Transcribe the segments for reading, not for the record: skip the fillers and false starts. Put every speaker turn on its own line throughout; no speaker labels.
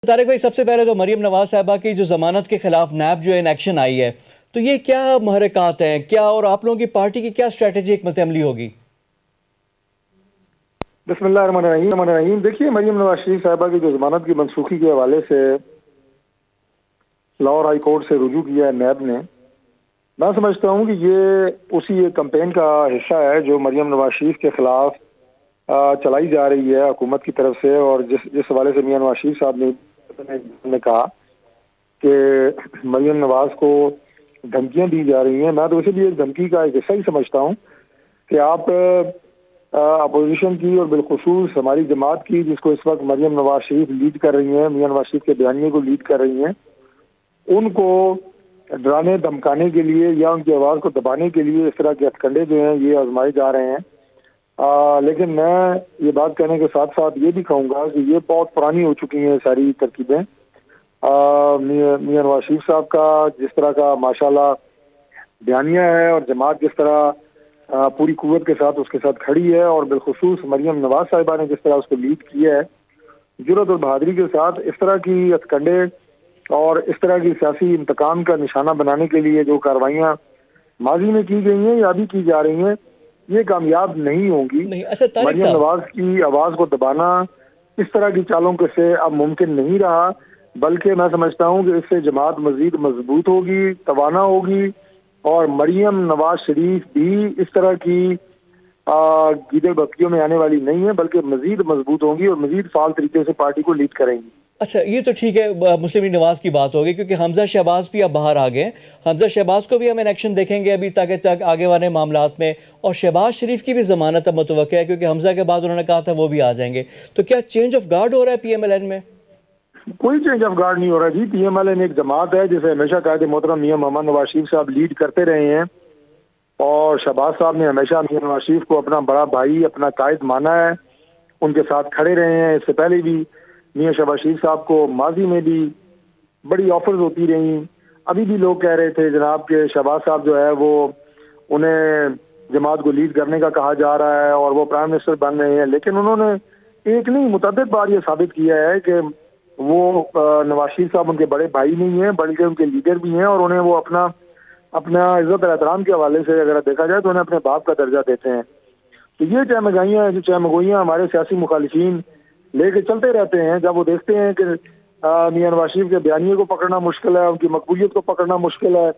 طارق بھائی، سب سے پہلے تو مریم نواز صاحبہ کی جو ضمانت کے خلاف نیب جو ہے ان ایکشن آئی ہے، تو یہ کیا محرکات ہیں کیا، اور آپ لوگوں کی پارٹی کی کیا اسٹریٹجی حکمت عملی ہوگی؟
بسم اللہ الرحمن الرحیم۔ دیکھیے، مریم نواز شریف صاحبہ کی جو ضمانت کی منسوخی کے حوالے سے لاہور ہائی کورٹ سے رجوع کیا ہے نیب نے، میں سمجھتا ہوں کہ یہ اسی ایک کمپین کا حصہ ہے جو مریم نواز شریف کے خلاف چلائی جا رہی ہے حکومت کی طرف سے، اور جس حوالے سے میاں نواز شریف صاحب نے کہا کہ مریم نواز کو دھمکیاں دی جا رہی ہیں۔ میں تو اسی لیے ایک دھمکی کا ایک حصہ ہی سمجھتا ہوں کہ آپ اپوزیشن کی اور بالخصوص ہماری جماعت کی، جس کو اس وقت مریم نواز شریف لیڈ کر رہی ہیں، میاں نواز شریف کے بیانیے کو لیڈ کر رہی ہیں، ان کو ڈرانے دھمکانے کے لیے یا ان کی آواز کو دبانے کے لیے اس طرح کے ہتھ کنڈے جو ہیں یہ آزمائے جا رہے ہیں۔ لیکن میں یہ بات کہنے کے ساتھ ساتھ یہ بھی کہوں گا کہ یہ بہت پرانی ہو چکی ہیں ساری ترکیبیں۔ میاں نواز شریف صاحب کا جس طرح کا ماشاءاللہ بیانیہ ہے، اور جماعت جس طرح پوری قوت کے ساتھ اس کے ساتھ کھڑی ہے، اور بالخصوص مریم نواز صاحبہ نے جس طرح اس کو لیڈ کیا ہے جرأت اور بہادری کے ساتھ، اس طرح کی ہتھ کنڈے اور اس طرح کی سیاسی انتقام کا نشانہ بنانے کے لیے جو کاروائیاں ماضی میں کی گئی ہیں یا ابھی کی جا رہی ہیں، یہ کامیاب نہیں ہوں گی۔
نہیں، اچھا طارق
مریم
صاحب،
نواز کی آواز کو دبانا اس طرح کی چالوں کے سے اب ممکن نہیں رہا، بلکہ میں سمجھتا ہوں کہ اس سے جماعت مزید مضبوط ہوگی، توانا ہوگی، اور مریم نواز شریف بھی اس طرح کی گیدڑ بکریوں میں آنے والی نہیں ہے، بلکہ مزید مضبوط ہوں گی اور مزید فعال طریقے سے پارٹی کو لیڈ کریں گی۔
اچھا یہ تو ٹھیک ہے، مسلم لیگ نواز کی بات ہوگی، کیونکہ حمزہ شہباز بھی اب باہر آ گئے ہیں۔ حمزہ شہباز کو بھی ہم ان ایکشن دیکھیں گے ابھی تک آگے والے معاملات میں، اور شہباز شریف کی بھی ضمانت اب متوقع ہے، کیونکہ حمزہ کے بعد انہوں نے کہا تھا وہ بھی آ جائیں گے۔ تو کیا چینج آف گارڈ ہو رہا ہے پی ایم ایل این میں؟
کوئی چینج آف گارڈ نہیں ہو رہا جی۔ پی ایم ایل این ایک جماعت ہے جسے ہمیشہ قائد محترم میاں محمد نواز شریف صاحب لیڈ کرتے رہے ہیں، اور شہباز صاحب نے ہمیشہ میاں نواز شریف کو اپنا بڑا بھائی، اپنا قائد مانا ہے، ان کے ساتھ کھڑے رہے ہیں۔ اس سے پہلے بھی میاں شہباز شریف صاحب کو ماضی میں بھی بڑی آفرز ہوتی رہیں۔ ابھی بھی لوگ کہہ رہے تھے جناب کہ شہباز صاحب جو ہے وہ انہیں جماعت کو لیڈ کرنے کا کہا جا رہا ہے اور وہ پرائم منسٹر بن رہے ہیں، لیکن انہوں نے ایک نہیں متعدد بار یہ ثابت کیا ہے کہ وہ نواز شریف صاحب ان کے بڑے بھائی نہیں ہیں، بلکہ ان کے لیڈر بھی ہیں، اور انہیں وہ اپنا عزت اور احترام کے حوالے سے اگر دیکھا جائے تو انہیں اپنے باپ کا درجہ دیتے ہیں۔ تو یہ چہمگوئیاں ہمارے سیاسی مخالفین لے کے چلتے رہتے ہیں، جب وہ دیکھتے ہیں کہ میاں نواز شریف کے بیانیے کو پکڑنا مشکل ہے، ان کی مقبولیت کو پکڑنا مشکل ہے،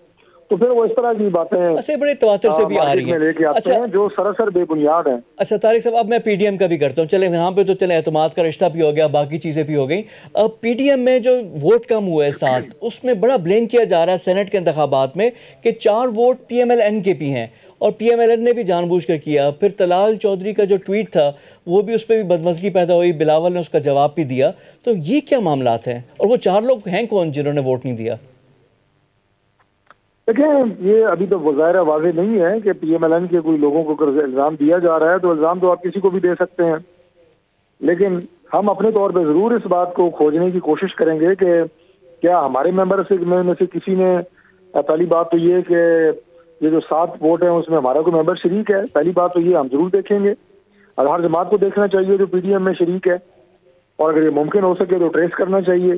تو پھر وہ اس طرح کی باتیں
اچھا بڑے تواتر سے بھی آ
مارکیٹ
رہی
میں
ہیں۔
لے کے آتے
اچھا
ہیں جو سراسر بے بنیاد ہیں۔
اچھا طارق صاحب، اب میں پی ڈی ایم کا بھی کرتا ہوں، چلیں یہاں پہ تو چلیں اعتماد کا رشتہ بھی ہو گیا، باقی چیزیں بھی ہو گئیں۔ اب پی ڈی ایم میں جو ووٹ کم ہوئے ساتھ، اس میں بڑا بلیم کیا جا رہا ہے سینٹ کے انتخابات میں کہ 4 vote P M L N کے بھی ہیں، اور پی ایم ایل این نے بھی جان بوجھ کر کیا۔ پھر طلال چودھری کا جو ٹویٹ تھا وہ بھی، اس پہ بھی بدمزگی پیدا ہوئی، بلاول نے اس کا جواب بھی دیا۔ تو یہ کیا معاملات ہیں، اور وہ 4 لوگ ہیں کون جنہوں نے ووٹ نہیں دیا؟
دیکھیں، یہ ابھی تو ظاہر واضح نہیں ہے کہ پی ایم ایل این کے کوئی لوگوں کو اگر الزام دیا جا رہا ہے تو الزام تو آپ کسی کو بھی دے سکتے ہیں، لیکن ہم اپنے طور پہ ضرور اس بات کو کھوجنے کی کوشش کریں گے کہ کیا ہمارے ممبر میں سے کسی نے، پہلی بات تو یہ کہ یہ جو 7 ووٹ ہیں اس میں ہمارا کوئی ممبر شریک ہے، پہلی بات تو یہ ہم ضرور دیکھیں گے، اور ہر جماعت کو دیکھنا چاہیے جو پی ڈی ایم میں شریک ہے، اور اگر یہ ممکن ہو سکے تو ٹریس کرنا چاہیے۔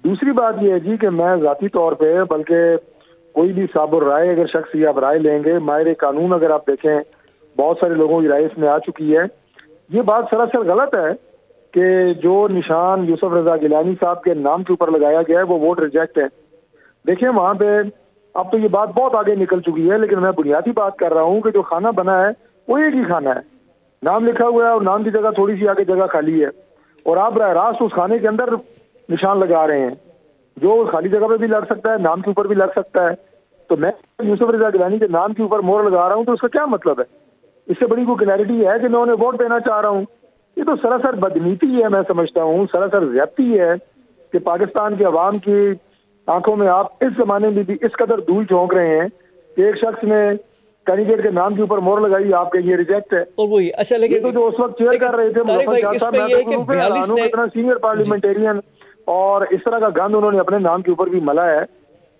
دوسری بات یہ ہے جی کہ میں ذاتی طور پہ، بلکہ کوئی بھی صاحب الرائے اگر شخص یہ آپ رائے لیں گے، ماہر قانون اگر آپ دیکھیں، بہت سارے لوگوں کی رائے اس میں آ چکی ہے، یہ بات سراسر غلط ہے کہ جو نشان یوسف رضا گیلانی صاحب کے نام کے اوپر لگایا گیا ہے وہ ووٹ ریجیکٹ ہے۔ دیکھیں وہاں پہ اب تو یہ بات بہت آگے نکل چکی ہے، لیکن میں بنیادی بات کر رہا ہوں کہ جو کھانا بنا ہے وہ ایک ہی کھانا ہے، نام لکھا ہوا ہے اور نام کی جگہ تھوڑی سی آگے جگہ خالی ہے، اور آپ براہ راست اس کھانے کے اندر نشان لگا رہے ہیں، جو خالی جگہ پہ بھی لگ سکتا ہے، نام کے اوپر بھی لگ سکتا ہے۔ تو میں یوسف رضا گیلانی کے نام کے اوپر مہر لگا رہا ہوں تو اس کا کیا مطلب ہے؟ اس سے بڑی کوئی کلیئرٹی ہے کہ میں انہیں ووٹ دینا چاہ رہا ہوں؟ یہ تو سراسر بدنیتی ہے، میں سمجھتا ہوں سراسر زیادتی ہے کہ پاکستان کے عوام کی آنکھوں میں آپ اس زمانے میں بھی اس قدر دھول جھونک رہے ہیں کہ ایک شخص نے کینڈیڈیٹ کے نام کے اوپر مہر لگائی، آپ کے یہ ریجیکٹ ہے۔
اور وہی اچھا،
یہ تو جو اس وقت چیئر کر رہے تھے
طارق بھائی، اس پہ یہ ہے کہ 42 نے
اتنا سینئر پارلیمنٹیرین اور اس طرح کا گند انہوں نے اپنے نام کے اوپر بھی ملا ہے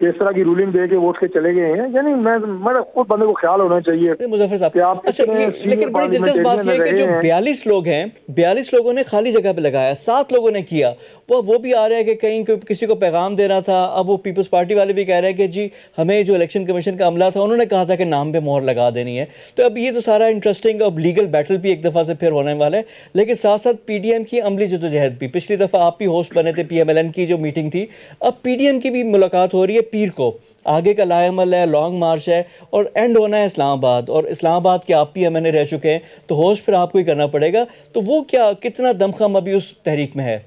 کہ اس طرح کی رولنگ دے کے ووٹ کے چلے گئے ہیں۔ یعنی میں خود بندے کو خیال ہونا چاہیے
مظفر صاحب،
کہ آپ
اچھا لیکن بڑی دلچسپ بات یہ ہے کہ جو 42 لوگ ہیں، 42 لوگوں نے خالی جگہ پہ لگایا، 7 لوگوں نے کیا، وہ بھی آ رہا ہے کہ کہیں کسی کو پیغام دینا تھا. اب وہ پیپلز پارٹی والے بھی کہہ رہے ہیں کہ جی ہمیں جو الیکشن کمیشن کا عملہ تھا انہوں نے کہا تھا کہ نام پہ مہر لگا دینی ہے. تو اب یہ تو سارا انٹرسٹنگ اب لیگل بیٹل بھی ایک دفعہ سے پھر ہونے والا ہے. لیکن ساتھ ساتھ پی ڈی ایم کی عملی جدوجہد بھی, پچھلی دفعہ آپ بھی ہوسٹ بنے تھے پی ایم ایل این کی جو میٹنگ تھی, اب پی ڈی ایم کی بھی ملاقات ہو رہی ہے پیر کو. آگے کا لائے عمل ہے, لانگ مارچ ہے, اور اینڈ ہونا ہے اسلام آباد, اور اسلام آباد کے آپ پی ایم این اے رہ چکے ہیں تو ہوسٹ پھر آپ کو ہی کرنا پڑے گا. تو وہ کیا کتنا دمخم ابھی اس تحریک میں ہے؟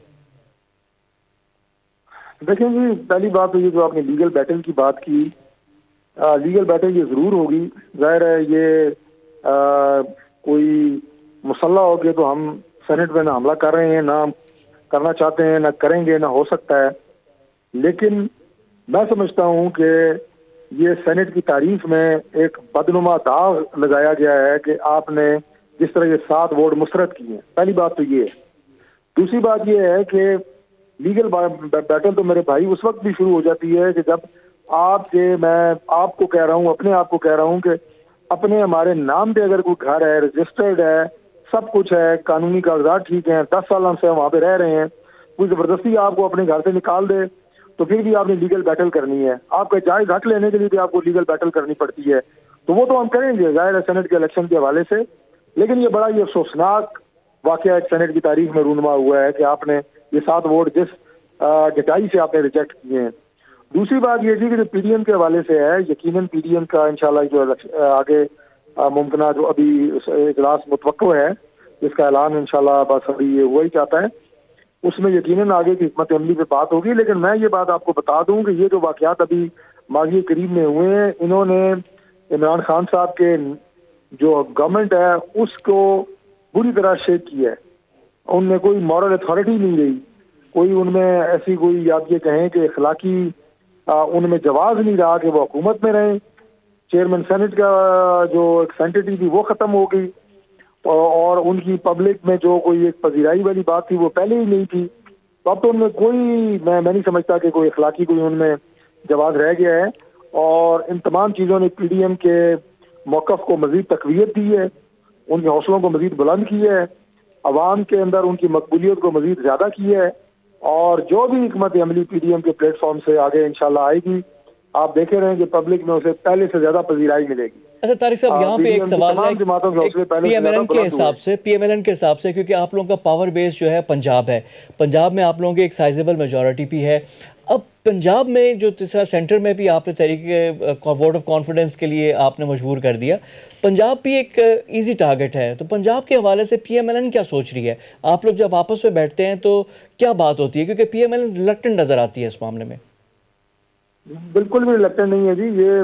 دیکھیں جی, پہلی بات تو یہ جو آپ نے لیگل بیٹل کی بات کی, لیگل بیٹل یہ ضرور ہوگی. ظاہر ہے یہ کوئی مسلح ہو گیا تو ہم سینٹ میں نہ حملہ کر رہے ہیں, نہ کرنا چاہتے ہیں, نہ کریں گے, نہ ہو سکتا ہے. لیکن میں سمجھتا ہوں کہ یہ سینٹ کی تعریف میں ایک بدنما داغ لگایا گیا ہے کہ آپ نے جس طرح یہ 7 ووٹ مسرت کیے ہیں. پہلی بات تو یہ ہے. دوسری بات یہ ہے کہ لیگل بیٹل تو میرے بھائی اس وقت بھی شروع ہو جاتی ہے کہ جب میں آپ کو کہہ رہا ہوں, اپنے آپ کو کہہ رہا ہوں کہ اپنے ہمارے نام پہ اگر کوئی گھر ہے, رجسٹرڈ ہے, سب کچھ ہے, قانونی کاغذات ٹھیک ہیں, 10 سال سے وہاں پہ رہ رہے ہیں, کوئی زبردستی آپ کو اپنے گھر سے نکال دے تو پھر بھی آپ نے لیگل بیٹل کرنی ہے. آپ کا جائز حق لینے کے لیے بھی آپ کو لیگل بیٹل کرنی پڑتی ہے. تو وہ تو ہم کریں گے ظاہر ہے سینٹ کے الیکشن کے حوالے سے. لیکن یہ بڑا یہ افسوسناک واقعہ ایک سینٹ کی تاریخ میں رونما ہوا ہے کہ آپ نے یہ 7 ووٹ جس ڈٹائی سے آپ نے ریجیکٹ کیے ہیں. دوسری بات یہ تھی کہ جو پی ڈی ایم کے حوالے سے ہے, یقیناً پی ڈی ایم کا انشاءاللہ جو آگے ممکنہ جو ابھی اجلاس متوقع ہے جس کا اعلان انشاءاللہ بس ابھی یہ ہوا ہی چاہتا ہے, اس میں یقیناً آگے کی حکمت عملی پہ بات ہوگی. لیکن میں یہ بات آپ کو بتا دوں کہ یہ جو واقعات ابھی ماضی قریب میں ہوئے ہیں, انہوں نے عمران خان صاحب کے جو گورنمنٹ ہے اس کو بری طرح شیک کیا ہے. ان میں کوئی مورل اتھارٹی نہیں رہی, کوئی ان میں ایسی کوئی آپ یہ کہیں کہ اخلاقی ان میں جواز نہیں رہا کہ وہ حکومت میں رہیں. چیئرمین سینٹ کا جو ایک سینٹٹی تھی وہ ختم ہو گئی, اور ان کی پبلک میں جو کوئی ایک پذیرائی والی بات تھی وہ پہلے ہی نہیں تھی. تو اب تو ان میں کوئی میں نہیں سمجھتا کہ کوئی اخلاقی کوئی ان میں جواز رہ گیا ہے. اور ان تمام چیزوں نے پی ڈی ایم کے موقف کو مزید تقویت دی ہے, ان کے حوصلوں کو مزید بلند کیا ہے, عوام کے اندر ان کی مقبولیت کو مزید زیادہ کی ہے. اور جو بھی حکمت عملی پی ڈی ایم کے پلیٹ فارم سے آگے انشاءاللہ آئے گی, آپ دیکھے رہیں کہ پبلک میں اسے پہلے سے زیادہ پذیرائی ملے گی.
اچھا طارق صاحب, یہاں پہ ایک سوال ہے پی ایم ایل این کے حساب سے, کیونکہ آپ لوگوں کا پاور بیس جو ہے پنجاب ہے, پنجاب میں آپ لوگوں کی ایک سائزیبل میجورٹی بھی ہے. اب پنجاب میں جو تیسرا سینٹر میں بھی آپ نے تحریک ووٹ آف کانفیڈنس کے لیے آپ نے مجبور کر دیا, پنجاب بھی ایک ایزی ٹارگٹ ہے. تو پنجاب کے حوالے سے پی ایم ایل این کیا سوچ رہی ہے؟ آپ لوگ جب آپس میں بیٹھتے ہیں تو کیا بات ہوتی ہے, کیونکہ P M L N reluctant نظر آتی ہے اس معاملے میں؟
بالکل بھی ریلکٹنٹ نہیں ہے جی. یہ